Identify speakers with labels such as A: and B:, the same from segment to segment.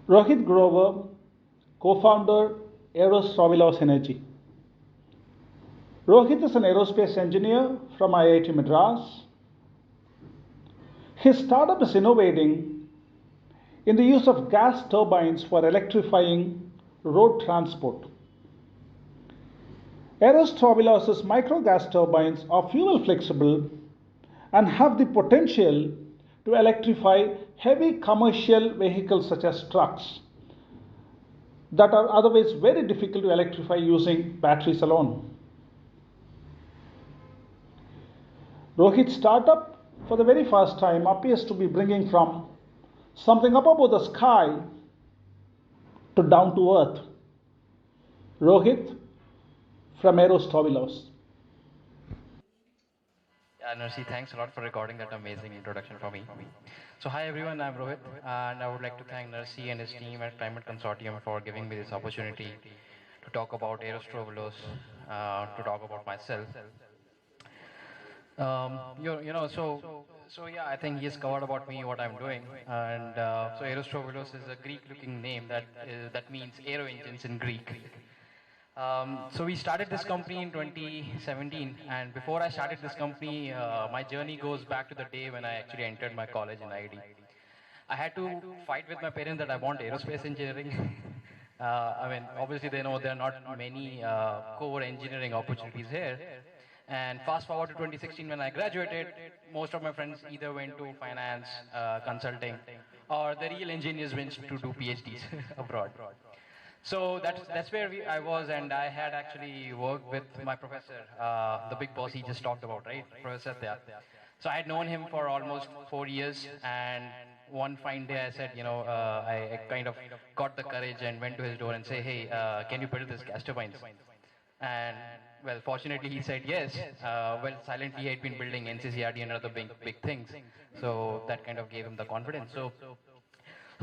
A: Rohit Grover, co-founder Aerostrovilos Energy. Rohit is an aerospace engineer from IIT Madras. His startup is innovating in the use of gas turbines for electrifying road transport. Aerostrovilos' micro gas turbines are fuel flexible and have the potential to electrify heavy commercial vehicles such as trucks that are otherwise very difficult to electrify using batteries alone. Rohit's startup, for the very first time, appears to be bringing from something up above the sky to down to earth. Rohit from Aerostrovilos.
B: Yeah, Narsi, thanks a lot for recording that amazing introduction for me. So, hi everyone, I'm Rohit, and I would like to thank Narsi and his team at Climate Consortium for giving me this opportunity to talk about Aerostrovilos, to talk about myself. So yeah, I think he's covered about me, what I'm doing, and so Aerostrovilos is a Greek-looking name that means aero engines in Greek. So we started this company in 2017, and before I started this company, my journey goes back to the day when I actually entered my college in IIT. I had to fight with my parents that I want aerospace engineering. I mean, obviously they know there are not many core engineering opportunities here. And fast forward to 2016 when I graduated, most of my friends either went to finance, consulting, or the real engineers went to do PhDs abroad. So that's where I was, and I had actually worked with my professor, the big boss he just talked about, right, Professor Satya. So I had known him for almost 4 years, and one fine day I said, I kind of got the courage and went to his door and say, hey, can you build this gas turbines? And well, fortunately he said yes. Well, silently he had been building NCCRD and other big things, so that kind of gave him the confidence. So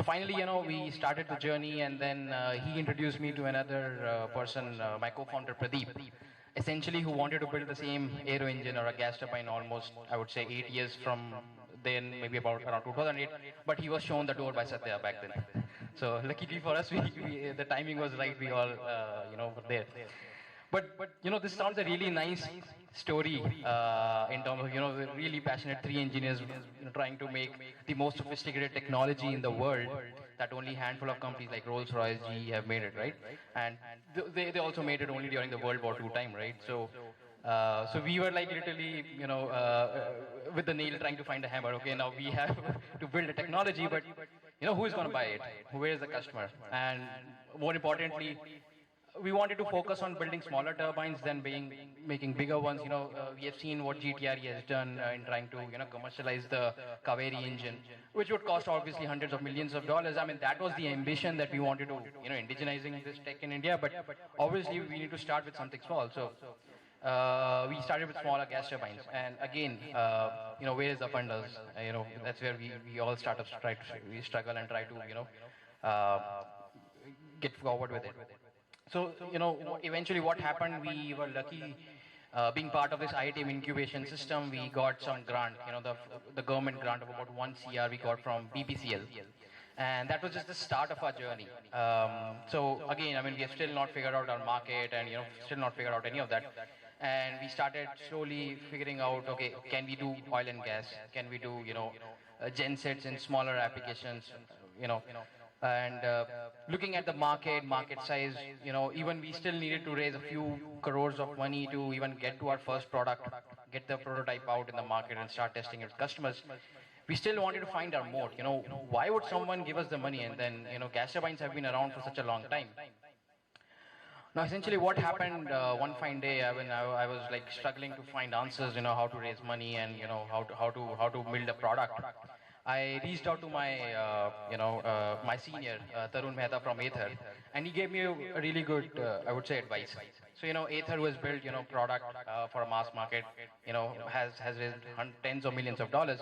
B: finally, we started the journey, and then he introduced me to another person, my co-founder Pradeep, essentially who wanted to build the same aero engine or a gas turbine almost, I would say, 8 years from then, maybe about around 2008. But he was shown the door by Satya back then. So luckily for us, the timing was right. We all, were there. But this sounds a really nice story in terms of the really passionate three engineers trying to make the most sophisticated technology in the world that only handful of companies like Rolls-Royce, GE have made it, right? And they also made it only during the World War II time, right? So we were like literally, with the nail trying to find a hammer. Okay, now we have to build a technology, but who is going to buy it? Where is the customer? And more importantly, we wanted to focus on building smaller turbines than making bigger ones. We have seen what GTRE has done in trying to commercialize the Kaveri engine, which would cost obviously hundreds of millions of dollars. I mean, that was the ambition that we wanted to indigenizing this tech in India. But obviously we need to start with something small. So we started with smaller gas turbines, and again, where is the funders? That's where we all startups we struggle and try to uh, get forward with it. So, eventually what happened, we were lucky being part of this IITM incubation system. We got some grant, the government grant of about 1 CR we got from BPCL. And that was just the start of our journey. So again, I mean, we have still not figured out our market and, still not figured out any of that. And we started slowly figuring out, okay, can we do oil and gas? Can we do, gen sets in smaller applications, you know, and looking at the market size, even we still needed to raise a few crores of money to even get to our first product, get the prototype out in the market and start testing it with customers. We still wanted to find our moat. Why would someone give us the money? And then, gas turbines have been around for such a long time. Now, essentially, what happened one fine day when I was like struggling to find answers, how to raise money and how to build a product. I reached out to my my senior Tarun Mehta from Ather, and he gave me a really good I would say advice. So Ather was built product for a mass market, has raised tens of millions of dollars.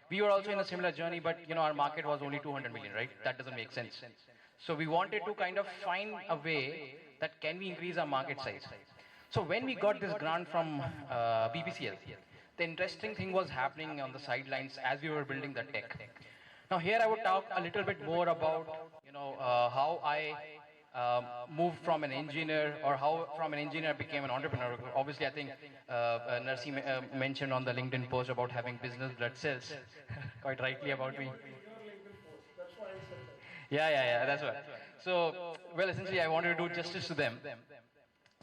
B: We were also in a similar journey, but our market was only 200 million, right? That doesn't make sense. So we wanted to kind of find a way that can we increase our market size. So when we got this grant from BPCL, the interesting thing was happening on the sidelines as we were building the tech. Now here I would talk a little bit more about how I moved from an engineer, or how from an engineer I became an entrepreneur. Obviously, I think Narsi mentioned on the LinkedIn post about having business blood cells, quite rightly about me. Yeah, that's right. So, well, essentially, I wanted to do justice to them.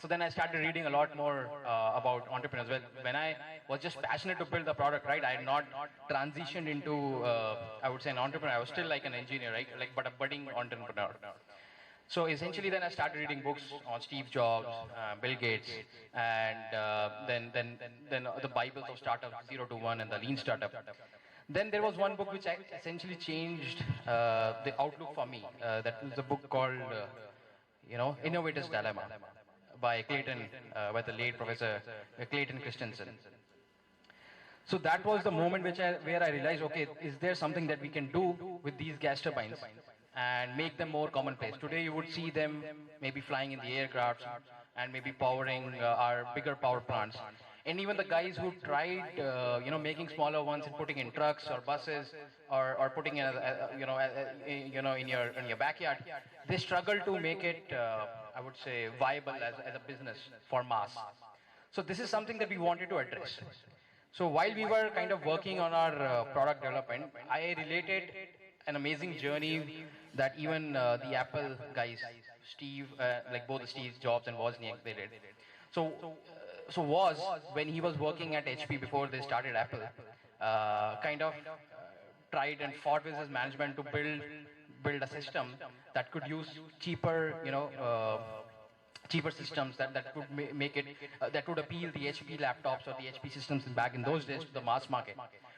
B: So then I started reading a lot more about entrepreneurs. Well, when I was just passionate to build the product, right, I had not transitioned into, I would say, an entrepreneur. I was still like an engineer, right, like, but a budding entrepreneur. So essentially, then I started reading books on Steve Jobs, Bill Gates, and then the Bibles of startup, Zero to One, and the Lean Startup. Then there was one book which essentially changed the outlook for me. That was a book called, Innovator's Dilemma, by by the late Professor Clayton Christensen. So that was the moment where I realized, okay, is there something that we can do with these gas turbines and make them more commonplace? Today you would see them maybe flying in the aircrafts and maybe powering our bigger power plants. And even the guys who tried, making smaller ones and putting in trucks or buses, or putting in, in your backyard, they struggle to make it, I would say, viable as a business for mass. So this is something that we wanted to address. So while we were kind of working on our product development, I related an amazing journey that even the Apple guys, Steve, like both the Steve Jobs and Wozniak, they did. So, Woz, when he was working at HP before they started Apple, kind of tried and fought with his management to build a system that could use cheaper systems that could make it that would appeal the HP laptops or the HP systems back in those days to the mass market.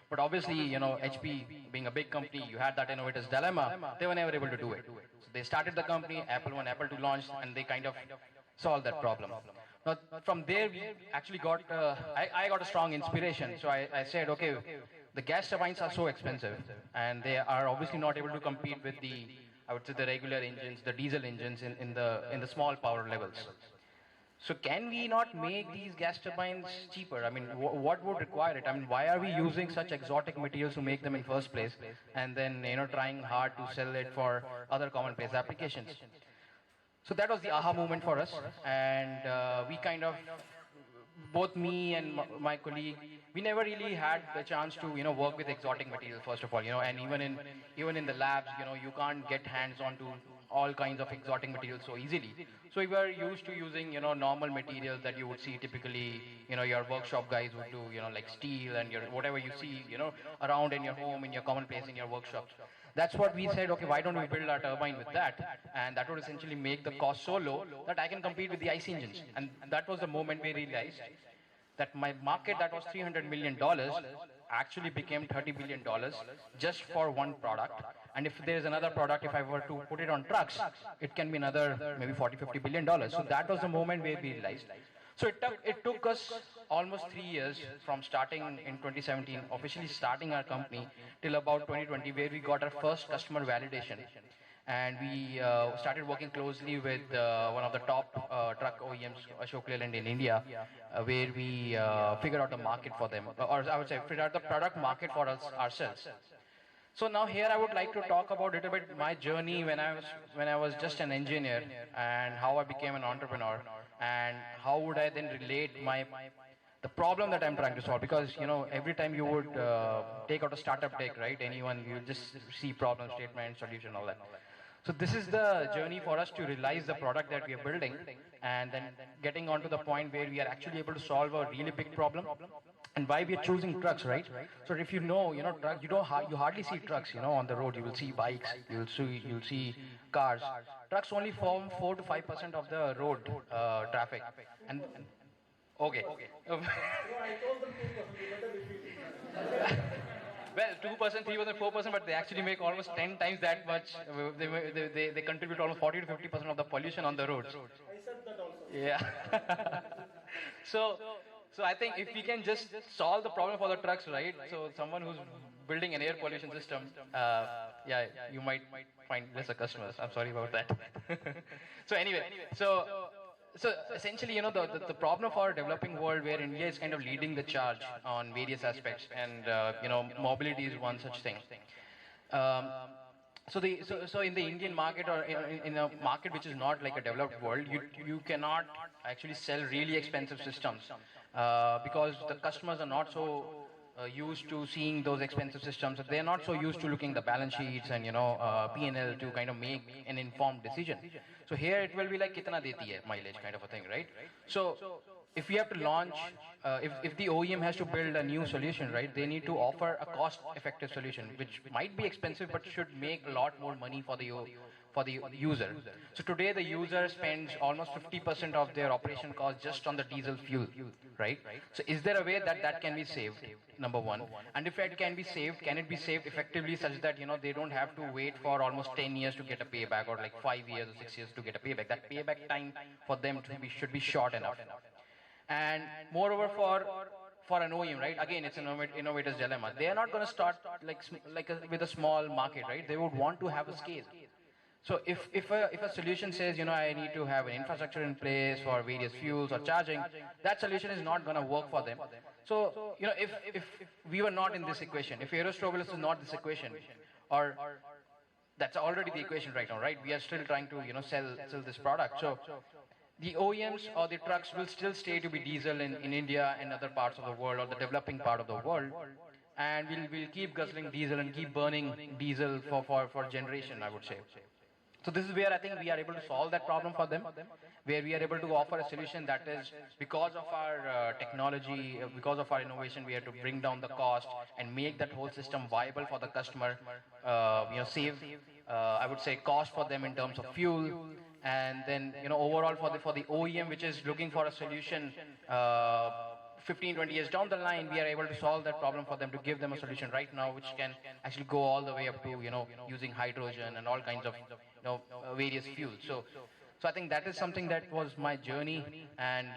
B: But obviously, HP being a big company, you had that innovator's dilemma. They were never able to do it. So they started the company, Apple 1, Apple 2 launched, and they kind of solved that problem. Now, from there, we actually got, I got a strong inspiration. So I said, okay, the gas turbines are so expensive, and they are obviously not able to compete with the, I would say, the regular engines, the diesel engines in the small power levels. So can we not make these gas turbines cheaper? I mean, what would require it? I mean, why are we using such exotic materials to make them in first place, and then trying hard to sell it for other commonplace applications? So that was the aha moment for us, and we kind of, both me and my colleague, we never really had the chance to work with exotic material, first of all, and even in the labs, you can't get hands on to all kinds of exotic materials so easily. So we were used to using normal materials that you would see typically, your workshop guys would do, like steel and your whatever you see around in your home, in your commonplace, in your workshops. That's what we said, okay, why don't we build our turbine with that? And that would essentially make the cost so low that I can compete with the IC engines. And that was the moment we realized that my market that was $300 million actually became $30 billion just for one product. And if there is another product, if I were to put it on trucks, it can be another maybe 40-50 billion dollars. So that was the moment where we realized. So it took us almost 3 years from starting in 2017, officially starting our company, till about 2020, where we got our first customer validation. And we started working closely with one of the top truck OEMs, Ashok Leyland in India, where we figured out the market for them, or I would say figured out the product market for us ourselves. So now here I would like to talk about a little bit my journey when I was just an engineer, and how I became an entrepreneur, and how would I then relate the problem that I'm trying to solve. Because every time you would take out a startup deck, right, anyone, you just see problem statement, solution, all that. So this is the journey for us to realize the product that we are building, and then getting on to the point where we are actually able to solve a really big problem. And why we are choosing trucks, right? So if truck, you hardly see trucks, on the road. You will see bikes, you'll see cars. Trucks only form 4 to 5% of the road traffic. And okay. Well, 2%, 3%, 4%, but they actually make almost 10 times that much. They contribute almost 40 to 50% of the pollution on the roads. I said that also. Yeah. so, so I think if we can just solve the problem for the trucks, right? So someone who's building an air pollution system, yeah, you might find lesser customers. I'm sorry about that. So anyway, so essentially, the problem of our developing world, where India is kind of leading the charge on various aspects, and mobility is one such thing. Um, So in the Indian market, or in a market which is not like a developed world, you cannot actually sell really expensive systems because the customers are not so used to seeing those expensive systems. They're not so used to looking the balance sheets and P&L to kind of make an informed decision. So here it will be like kitna deti hai mileage kind of a thing, right? So if we have to launch, if the OEM has to build a new solution, right, they need to offer a cost-effective solution, which might be expensive but should make a lot more money for for the user. So today the user spends almost 50% of their operation cost just on the diesel fuel, right? So is there a way that that can be saved? Number one, and if it can be saved, can it be saved effectively such that they don't have to wait for almost 10 years to get a payback, or like 5 years or 6 years to get a payback? That payback time for them to be should be short enough. And moreover, for an OEM, right? Again, it's an innovator's dilemma. They are not going to start with a small market, right? They would want to have a scale. So if a solution says, I need to have an infrastructure in place for various fuels or charging, that solution is not going to work for them. So if we were not in this equation, if Aerostrovilos is not this equation, or that's already the equation right now, right? We are still trying to sell this product. So the OEMs or the trucks will still stay to be diesel in India and other parts of the world, or the developing part of the world, and we'll keep guzzling diesel and keep burning diesel for generation, I would say. So this is where I think we are able to solve that problem for them, where we are able to offer a solution that is, because of our technology, because of our innovation, we have to bring down the cost and make that whole system viable for the customer. Save, I would say, cost for them in terms of fuel, and then overall for the OEM, which is looking for a solution. 15, 20 years down the line, we are able to solve that problem for them, to give them a solution right now which can actually go all the way up to using hydrogen and all kinds of various fuels. So I think that is something that was my journey, and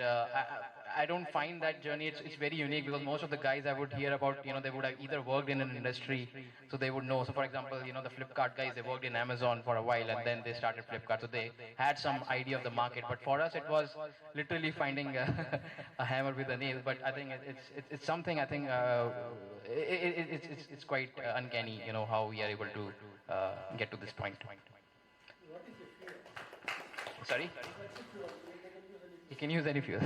B: I don't find that journey, it's very unique, because most of the guys I would hear about, they would have either worked in an industry, so they would know. So for example, the Flipkart guys, they worked in Amazon for a while and then they started Flipkart, so they had some idea of the market. But for us, it was literally finding a hammer with a nail. But I think it's something, I think it's quite uncanny, how we are able to get to this point. Sorry? You can use any fuel.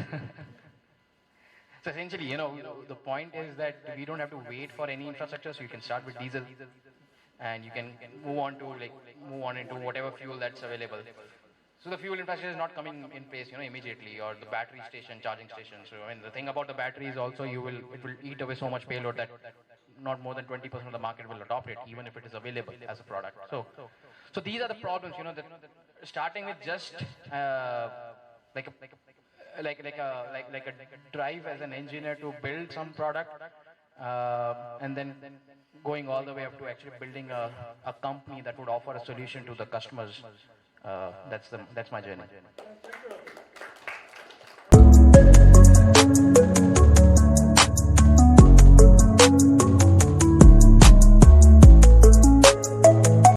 B: So essentially, the point is that we don't have to wait for any infrastructure, so you can start with diesel, and you can move on into whatever fuel that's available. So the fuel infrastructure is not coming in place, immediately, or the battery station, charging station. So I mean, the thing about the battery is also it will eat away so much payload that not more than 20% of the market will adopt it, even if it is available as a product. So these are the problems, that starting with just like a drive as an engineer to build some product, and then going all the way up to actually building a company that would offer a solution to the customers. That's my journey.